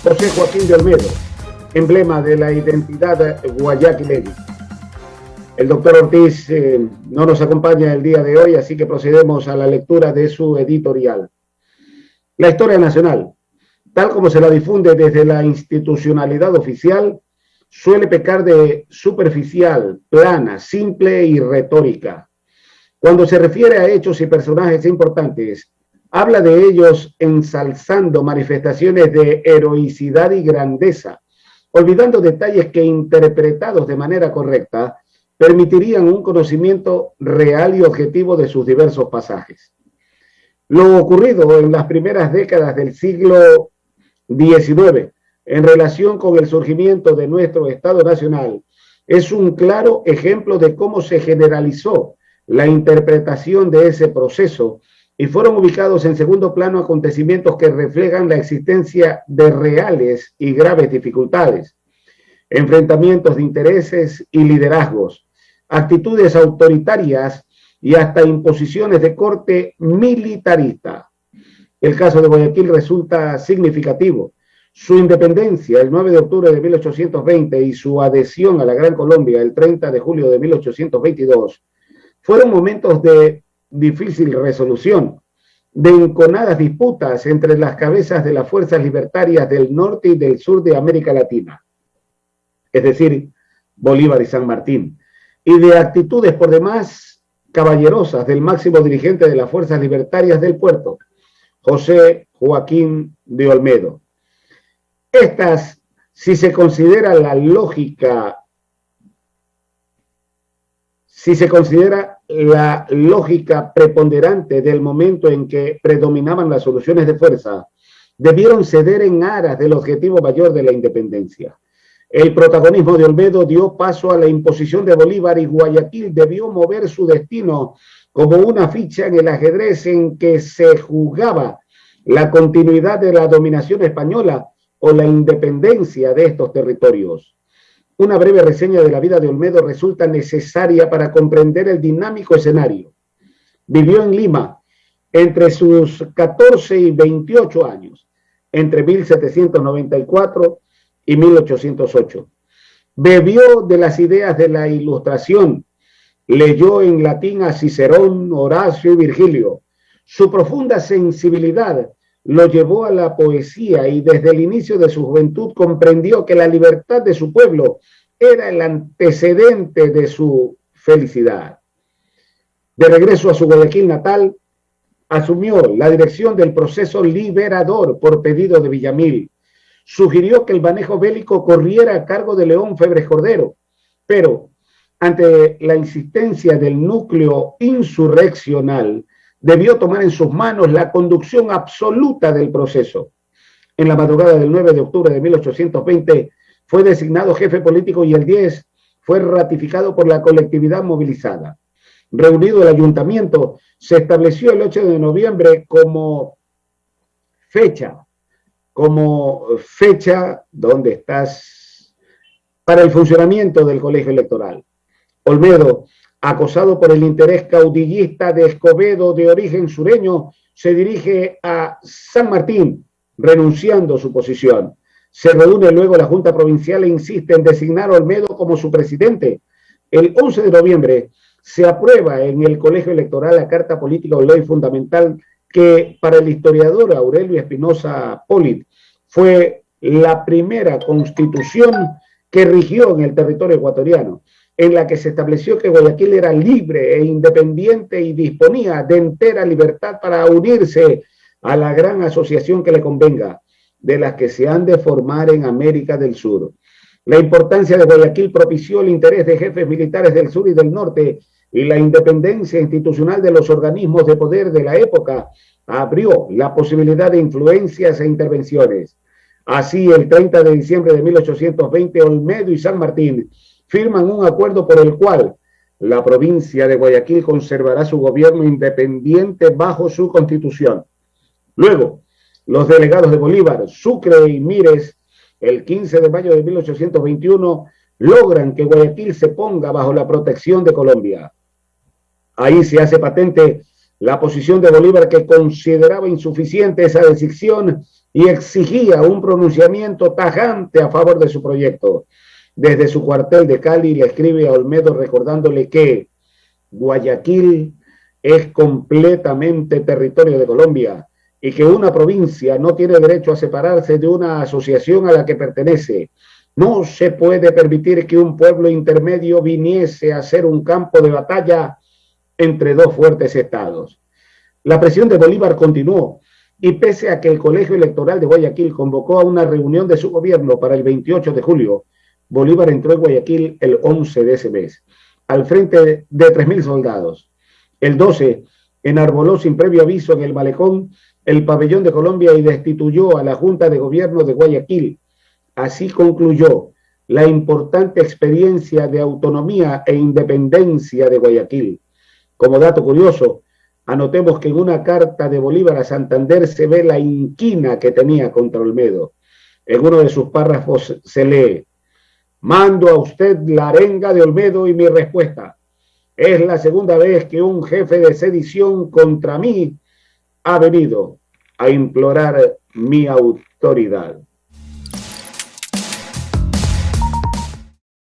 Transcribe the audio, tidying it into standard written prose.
José Joaquín de Olmedo, emblema de la identidad guayaquileña. El doctor Ortiz no nos acompaña el día de hoy, así que procedemos a la lectura de su editorial. La historia nacional, tal como se la difunde desde la institucionalidad oficial, suele pecar de superficial, plana, simple y retórica. Cuando se refiere a hechos y personajes importantes, habla de ellos ensalzando manifestaciones de heroicidad y grandeza, olvidando detalles que, interpretados de manera correcta, permitirían un conocimiento real y objetivo de sus diversos pasajes. Lo ocurrido en las primeras décadas del siglo XIX en relación con el surgimiento de nuestro Estado Nacional es un claro ejemplo de cómo se generalizó la interpretación de ese proceso y fueron ubicados en segundo plano acontecimientos que reflejan la existencia de reales y graves dificultades, enfrentamientos de intereses y liderazgos, actitudes autoritarias y hasta imposiciones de corte militarista. El caso de Guayaquil resulta significativo. Su independencia el 9 de octubre de 1820 y su adhesión a la Gran Colombia el 30 de julio de 1822 fueron momentos de difícil resolución, de enconadas disputas entre las cabezas de las fuerzas libertarias del norte y del sur de América Latina, es decir, Bolívar y San Martín, y de actitudes por demás caballerosas del máximo dirigente de las fuerzas libertarias del puerto, José Joaquín de Olmedo. Estas, si se considera la lógica preponderante del momento en que predominaban las soluciones de fuerza, debieron ceder en aras del objetivo mayor de la independencia. El protagonismo de Olmedo dio paso a la imposición de Bolívar y Guayaquil debió mover su destino como una ficha en el ajedrez en que se jugaba la continuidad de la dominación española o la independencia de estos territorios. Una breve reseña de la vida de Olmedo resulta necesaria para comprender el dinámico escenario. Vivió en Lima entre sus 14 y 28 años, entre 1794 y 1808. Bebió de las ideas de la Ilustración, leyó en latín a Cicerón, Horacio y Virgilio. Su profunda sensibilidad lo llevó a la poesía y desde el inicio de su juventud comprendió que la libertad de su pueblo era el antecedente de su felicidad. De regreso a su Guayaquil natal, asumió la dirección del proceso liberador por pedido de Villamil. Sugirió que el manejo bélico corriera a cargo de León Febres Cordero, pero ante la insistencia del núcleo insurreccional, debió tomar en sus manos la conducción absoluta del proceso. En la madrugada del 9 de octubre de 1820 fue designado jefe político y el 10 fue ratificado por la colectividad movilizada. Reunido el ayuntamiento, se estableció el 8 de noviembre como fecha, ¿dónde estás?, para el funcionamiento del colegio electoral. Olmedo, acosado por el interés caudillista de Escobedo de origen sureño, se dirige a San Martín, renunciando a su posición. Se reúne luego la Junta Provincial e insiste en designar a Olmedo como su presidente. El 11 de noviembre se aprueba en el colegio electoral la Carta Política o Ley Fundamental que para el historiador Aurelio Espinosa Polit fue la primera constitución que rigió en el territorio ecuatoriano, en la que se estableció que Guayaquil era libre e independiente y disponía de entera libertad para unirse a la gran asociación que le convenga, de las que se han de formar en América del Sur. La importancia de Guayaquil propició el interés de jefes militares del sur y del norte y la independencia institucional de los organismos de poder de la época abrió la posibilidad de influencias e intervenciones. Así, el 30 de diciembre de 1820, Olmedo y San Martín firman un acuerdo por el cual la provincia de Guayaquil conservará su gobierno independiente bajo su constitución. Luego, los delegados de Bolívar, Sucre y Mírez, el 15 de mayo de 1821, logran que Guayaquil se ponga bajo la protección de Colombia. Ahí se hace patente la posición de Bolívar, que consideraba insuficiente esa decisión y exigía un pronunciamiento tajante a favor de su proyecto. Desde su cuartel de Cali le escribe a Olmedo recordándole que Guayaquil es completamente territorio de Colombia y que una provincia no tiene derecho a separarse de una asociación a la que pertenece. No se puede permitir que un pueblo intermedio viniese a ser un campo de batalla entre dos fuertes estados. La presión de Bolívar continuó y pese a que el Colegio Electoral de Guayaquil convocó a una reunión de su gobierno para el 28 de julio, Bolívar entró en Guayaquil el 11 de ese mes, al frente de 3.000 soldados. El 12 enarboló sin previo aviso en el malecón el pabellón de Colombia y destituyó a la Junta de Gobierno de Guayaquil. Así concluyó la importante experiencia de autonomía e independencia de Guayaquil. Como dato curioso, anotemos que en una carta de Bolívar a Santander se ve la inquina que tenía contra Olmedo. En uno de sus párrafos se lee: mando a usted la arenga de Olmedo y mi respuesta. Es la segunda vez que un jefe de sedición contra mí ha venido a implorar mi autoridad.